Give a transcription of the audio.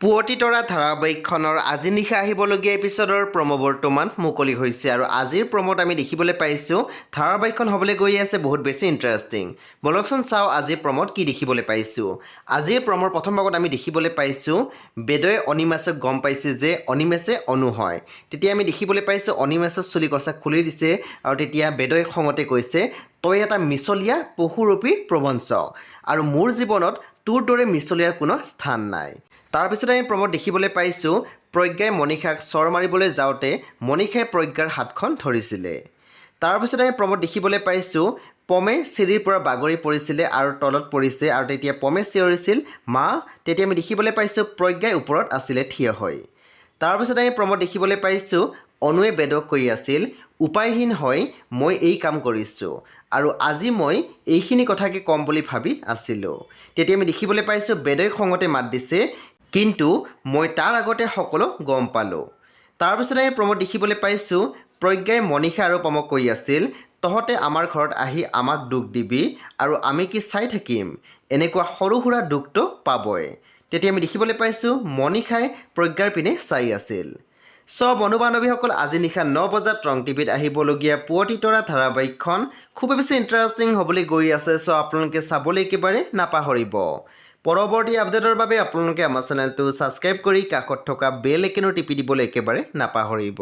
পুৱতি তৰা ধাৰাবাহিকখনৰ আজি নিশা আহিবলগীয়া এপিছডৰ প্ৰমো বৰ্তমান মুকলি হৈছে আৰু আজিৰ প্ৰমোত আমি দেখিবলৈ পাইছোঁ ধাৰাবাহিকখন হ'বলৈ গৈ আছে বহুত বেছি ইণ্টাৰেষ্টিং। বলকচোন চাওঁ আজিৰ প্ৰমোত কি দেখিবলৈ পাইছোঁ। আজিৰ প্ৰমোৰ প্ৰথম ভাগত আমি দেখিবলৈ পাইছোঁ বেদয়ে অনিমেষক গম পাইছে যে অনিমেষে অনু হয়। তেতিয়া আমি দেখিবলৈ পাইছোঁ অনিমেষৰ চুলি কচা খুলি দিছে আৰু তেতিয়া বেদয়ে খঙতে কৈছে তই এটা মিছলীয়া পশুৰূপী প্ৰবঞ্চক আৰু মোৰ জীৱনত তোৰ দৰে মিছলীয়াৰ কোনো স্থান নাই। তাৰপিছত আমি প্ৰমোত দেখিবলৈ পাইছোঁ প্ৰজ্ঞাই মনীষাক চৰ মাৰিবলৈ যাওঁতে মনীষাই প্ৰজ্ঞাৰ হাতখন ধৰিছিলে। তাৰপিছত আমি প্ৰমোত দেখিবলৈ পাইছোঁ পমে চিৰিৰ পৰা বাগৰি পৰিছিলে আৰু তলত পৰিছে আৰু তেতিয়া পমে চিঞৰিছিল মা। তেতিয়া আমি দেখিবলৈ পাইছোঁ প্ৰজ্ঞাই ওপৰত আছিলে থিয় হৈ। তাৰপিছত আমি প্ৰমোত দেখিবলৈ পাইছোঁ অনুৱে বেদক কৈ আছিল উপায়হীন হৈ মই এই কাম কৰিছোঁ আৰু আজি মই এইখিনি কথাকে ক'ম বুলি ভাবি আছিলোঁ। তেতিয়া আমি দেখিবলৈ পাইছোঁ বেদই খঙতে মাত দিছে কিন্তু মই তাৰ আগতে সকলো গম পালোঁ। তাৰপিছত আমি প্ৰমোত দেখিবলৈ পাইছোঁ প্ৰজ্ঞাই মনীষা আৰু পমক কৈ আছিল তহঁতে আমাৰ ঘৰত আহি আমাক দুখ দিবি আৰু আমি কি চাই থাকিম, এনেকুৱা সৰু সুৰা দুখটো পাবই। তেতিয়া আমি দেখিবলৈ পাইছোঁ মনীষাই প্ৰজ্ঞাৰ পিনে চাই আছিল। চ' বন্ধু বান্ধৱীসকল আজি নিশা 9 বজাত ৰং টিভিত আহিবলগীয়া পুৱতি তৰা ধাৰাবাহিকখন খুবেই বেছি ইণ্টাৰেষ্টিং হ'বলৈ গৈ আছে। চ' আপোনালোকে চাবলৈ একেবাৰে নাপাহৰিব। পৰৱৰ্তী আপডেটৰ বাবে আপোনালোকে আমাৰ চেনেলটো ছাবস্ক্ৰাইব কৰি কাষত থকা বেল আইকনো টিপি দিবলৈ একেবাৰে নাপাহৰিব।